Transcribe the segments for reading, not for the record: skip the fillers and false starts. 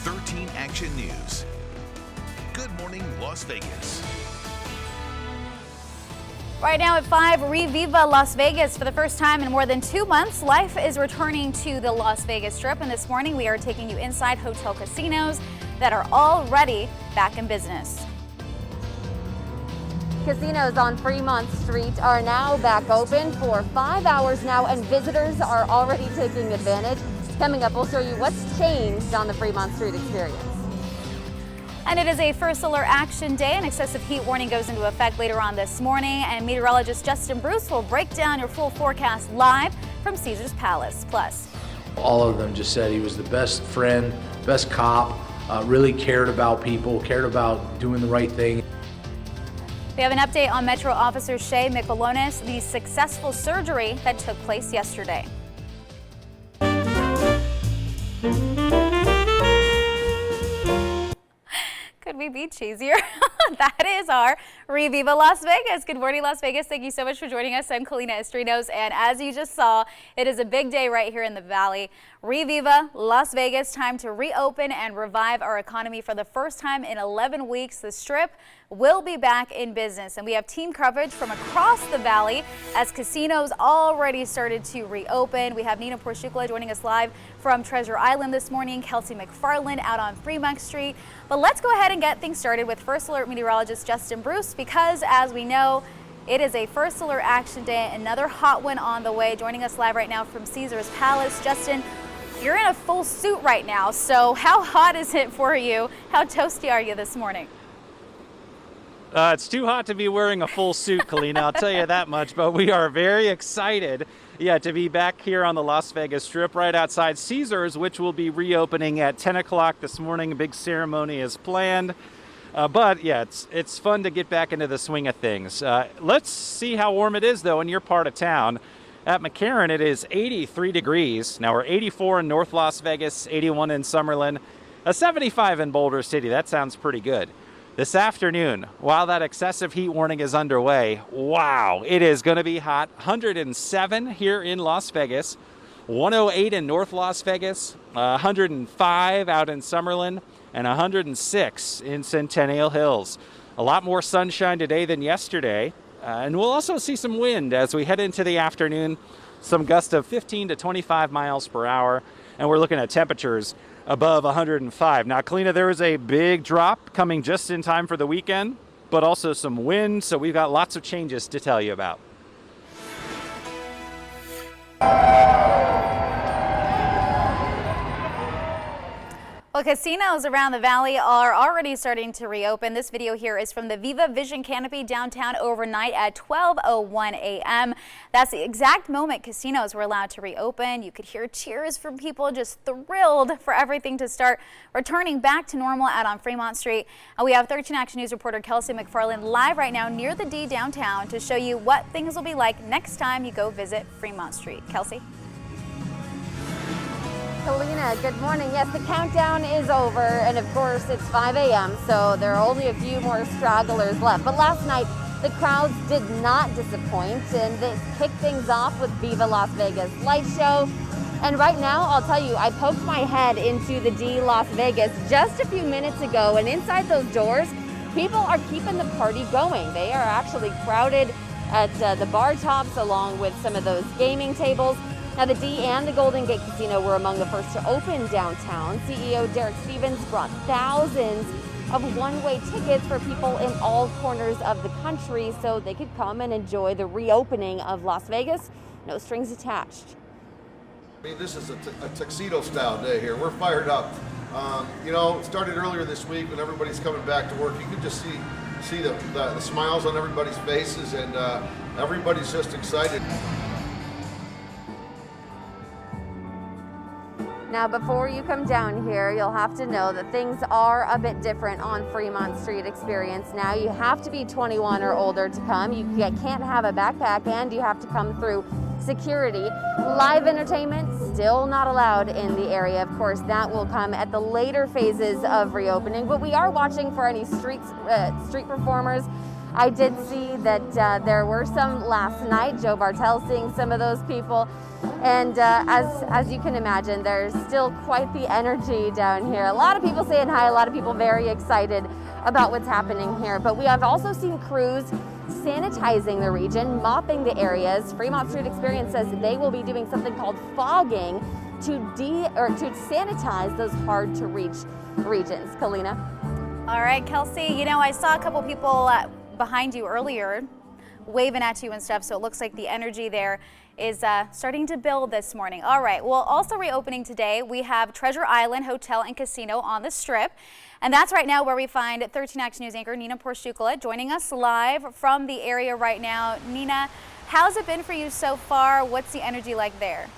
13 Action News. Good morning, Las Vegas. Right now at 5, Re-viva Las Vegas. For the first time in more than 2 months, life is returning to the Las Vegas Strip. And this morning we are taking you inside hotel casinos that are already back in business. Casinos on Fremont Street are now back open for 5 hours now, and visitors are already taking advantage. Coming up, we'll show you what's changed on the Fremont Street experience. And it is a first alert action day. An excessive heat warning goes into effect later on this morning. And meteorologist Justin Bruce will break down your full forecast live from Caesars Palace. Plus, all of them just said he was the best friend, best cop, really cared about people, cared about doing the right thing. we have an update on Metro Officer Shay Michelonis, the successful surgery that took place yesterday. Could we be cheesier? That is our Re-viva Las Vegas. Good morning, Las Vegas. Thank you so much for joining us. I'm Kalina Estrinos, and as you just saw, it is a big day right here in the Valley. Re-viva Las Vegas, time to reopen and revive our economy for the first time in 11 weeks. The Strip will be back in business, and we have team coverage from across the Valley as casinos already started to reopen. We have Nina Porchukla joining us live from Treasure Island this morning, Kelsey McFarland out on Fremont Street. But let's go ahead and get things started with First Alert meteorologist Justin Bruce, because as we know, it is a First Alert action day, another hot one on the way. Joining us live right now from Caesars Palace. Justin, you're in a full suit right now, so how hot is it for you? How toasty are you this morning? It's too hot to be wearing a full suit, Kalina, I'll tell you that much, but we are very excited, to be back here on the Las Vegas Strip right outside Caesars, which will be reopening at 10 o'clock this morning. A big ceremony is planned. But it's fun to get back into the swing of things. Let's see how warm it is, though, in your part of town. At McCarran, it is 83 degrees. Now we're 84 in North Las Vegas, 81 in Summerlin, a 75 in Boulder City. That sounds pretty good. This afternoon, while that excessive heat warning is underway, wow, it is going to be hot. 107 here in Las Vegas, 108 in North Las Vegas, 105 out in Summerlin, and 106 in Centennial Hills. A lot more sunshine today than yesterday, and we'll also see some wind as we head into the afternoon, some gusts of 15 to 25 miles per hour, and we're looking at temperatures above 105. Now, Kalina, there is a big drop coming just in time for the weekend, but also some wind, so we've got lots of changes to tell you about. Well, casinos around the Valley are already starting to reopen. This video here is from the Viva Vision Canopy downtown overnight at 12:01 a.m. That's the exact moment casinos were allowed to reopen. You could hear cheers from people just thrilled for everything to start returning back to normal out on Fremont Street. And we have 13 Action News reporter Kelsey McFarland live right now near the D downtown to show you what things will be like next time you go visit Fremont Street. Kelsey? Kalina, good morning. Yes, the countdown is over, and of course it's 5 a.m., so there are only a few more stragglers left. But last night, the crowds did not disappoint, and they kicked things off with Viva Las Vegas light show. And right now, I'll tell you, I poked my head into the D Las Vegas just a few minutes ago, and inside those doors, people are keeping the party going. They are actually crowded at the bar tops along with some of those gaming tables. Now, the D and the Golden Gate Casino were among the first to open downtown. CEO Derek Stevens brought thousands of one-way tickets for people in all corners of the country so they could come and enjoy the reopening of Las Vegas. No strings attached. I mean, this is a tuxedo-style day here. We're fired up. It started earlier this week when everybody's coming back to work. You could just see the smiles on everybody's faces, and everybody's just excited. Now, before you come down here, you'll have to know that things are a bit different on Fremont Street Experience. Now, you have to be 21 or older to come. You can't have a backpack, and you have to come through security. Live entertainment still not allowed in the area. Of course, that will come at the later phases of reopening, but we are watching for any street performers I did see that there were some last night. Joe Bartel seeing some of those people. And as you can imagine, there's still quite the energy down here. A lot of people saying hi, a lot of people very excited about what's happening here. But we have also seen crews sanitizing the region, mopping the areas. Fremont Street Experience says they will be doing something called fogging to sanitize those hard to reach regions. Kalina. All right, Kelsey, you know, I saw a couple people behind you earlier waving at you and stuff, so it looks like the energy there is starting to build this morning. All right, well, also reopening today, we have Treasure Island Hotel and Casino on the Strip. And that's right now where we find 13 Action News anchor Nina Porshukala joining us live from the area right now. Nina, how's it been for you so far? What's the energy like there?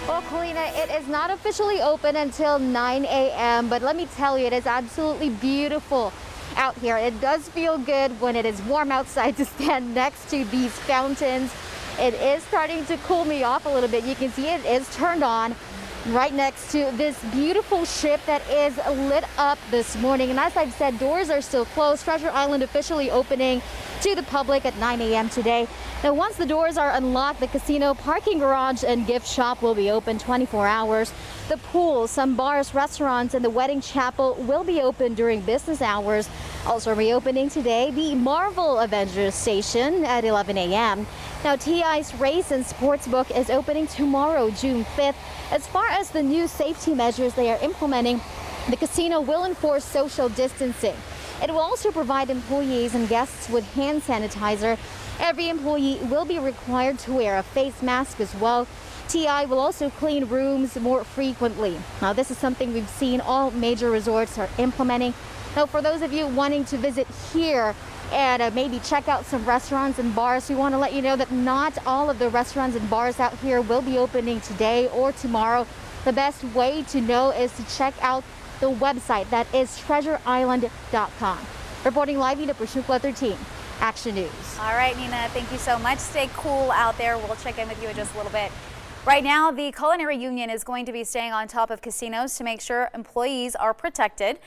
Well, Kalina, it is not officially open until 9 a.m., but let me tell you, it is absolutely beautiful out here. It does feel good when it is warm outside to stand next to these fountains. It is starting to cool me off a little bit. You can see it is turned on right next to this beautiful ship that is lit up this morning. And as I've said, doors are still closed. Treasure Island officially opening to the public at 9 a.m. today. Now, once the doors are unlocked, the casino, parking garage, and gift shop will be open 24 hours. The pool, some bars, restaurants, and the wedding chapel will be open during business hours. Also reopening today, the Marvel Avengers station at 11 a.m. Now, TI's Race and Sportsbook is opening tomorrow, June 5th. As far as the new safety measures they are implementing, the casino will enforce social distancing. It will also provide employees and guests with hand sanitizer. Every employee will be required to wear a face mask as well. TI will also clean rooms more frequently. Now, this is something we've seen all major resorts are implementing. Now, for those of you wanting to visit here and maybe check out some restaurants and bars, we want to let you know that not all of the restaurants and bars out here will be opening today or tomorrow. The best way to know is to check out the website, that is treasureisland.com. Reporting live, Nina Porshukala, 13 Action News. All right, Nina, thank you so much. Stay cool out there. We'll check in with you in just a little bit. Right now, the Culinary Union is going to be staying on top of casinos to make sure employees are protected.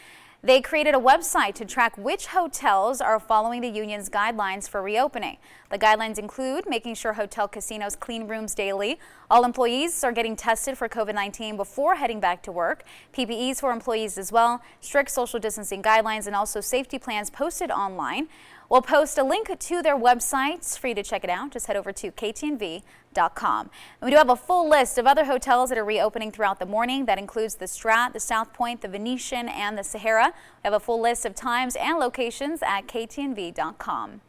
They created a website to track which hotels are following the union's guidelines for reopening. The guidelines include making sure hotel casinos clean rooms daily. All employees are getting tested for COVID-19 before heading back to work. PPEs for employees as well. Strict social distancing guidelines and also safety plans posted online. We'll post a link to their websites for you to check it out. Just head over to ktnv.com. We do have a full list of other hotels that are reopening throughout the morning. That includes the Strat, the South Point, the Venetian, and the Sahara. We have a full list of times and locations at ktnv.com.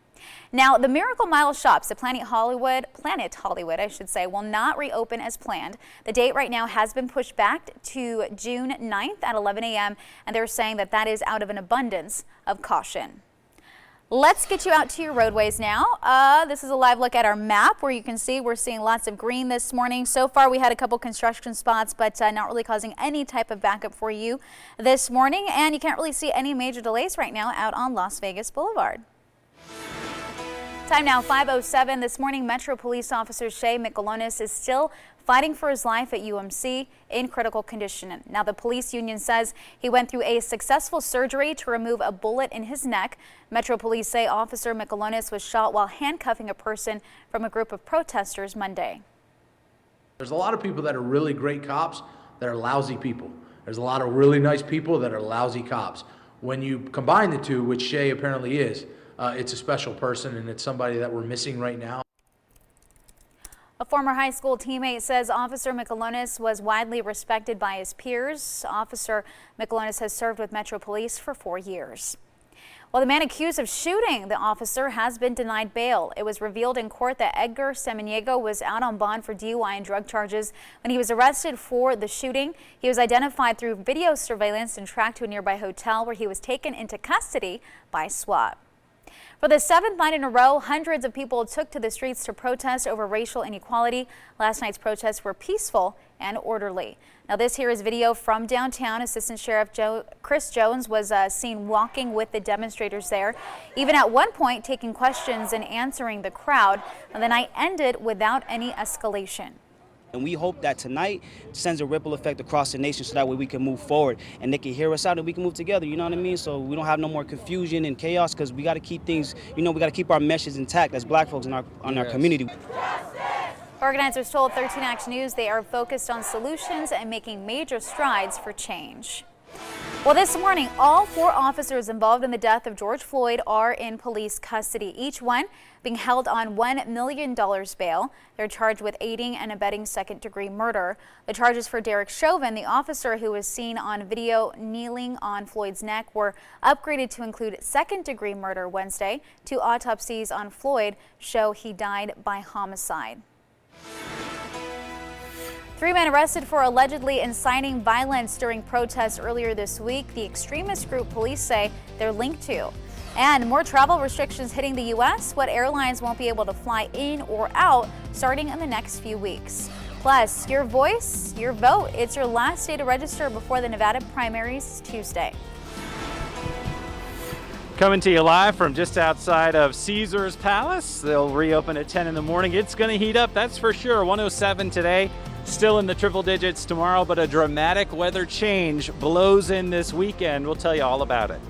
Now, the Miracle Mile shops at Planet Hollywood, I should say, will not reopen as planned. The date right now has been pushed back to June 9th at 11 a.m. and they're saying that that is out of an abundance of caution. Let's get you out to your roadways now. This is a live look at our map where you can see we're seeing lots of green this morning. So far, we had a couple construction spots, but not really causing any type of backup for you this morning. And you can't really see any major delays right now out on Las Vegas Boulevard. Time now 5:07 this morning. Metro Police Officer Shea Michelonis is still fighting for his life at UMC in critical condition. Now, the police union says he went through a successful surgery to remove a bullet in his neck. Metro Police say Officer Michelonis was shot while handcuffing a person from a group of protesters Monday. There's a lot of people that are really great cops that are lousy people. There's a lot of really nice people that are lousy cops. When you combine the two, which Shea apparently is, it's a special person, and it's somebody that we're missing right now. A former high school teammate says Officer Michelonis was widely respected by his peers. Officer Michelonis has served with Metro Police for 4 years. Well, the man accused of shooting the officer has been denied bail. It was revealed in court that Edgar Samaniego was out on bond for DUI and drug charges when he was arrested for the shooting. He was identified through video surveillance and tracked to a nearby hotel where he was taken into custody by SWAT. For the 7th night in a row, hundreds of people took to the streets to protest over racial inequality. Last night's protests were peaceful and orderly. Now, this here is video from downtown. Assistant Sheriff Chris Jones was seen walking with the demonstrators there, even at one point taking questions and answering the crowd. And the night ended without any escalation. And we hope that tonight sends a ripple effect across the nation so that way we can move forward and they can hear us out and we can move together, you know what I mean? So we don't have no more confusion and chaos, because we got to keep things, we got to keep our message intact as black folks in our community. Organizers told 13 Action News they are focused on solutions and making major strides for change. Well, this morning, all 4 officers involved in the death of George Floyd are in police custody, each one being held on $1 million bail. They're charged with aiding and abetting second-degree murder. The charges for Derek Chauvin, the officer who was seen on video kneeling on Floyd's neck, were upgraded to include second-degree murder Wednesday. 2 autopsies on Floyd show he died by homicide. 3 men arrested for allegedly inciting violence during protests earlier this week. The extremist group police say they're linked to. And more travel restrictions hitting the U.S. What airlines won't be able to fly in or out starting in the next few weeks. Plus, your voice, your vote. It's your last day to register before the Nevada primaries Tuesday. Coming to you live from just outside of Caesars Palace. They'll reopen at 10 in the morning. It's going to heat up, that's for sure. 107 today. Still in the triple digits tomorrow, but a dramatic weather change blows in this weekend. We'll tell you all about it.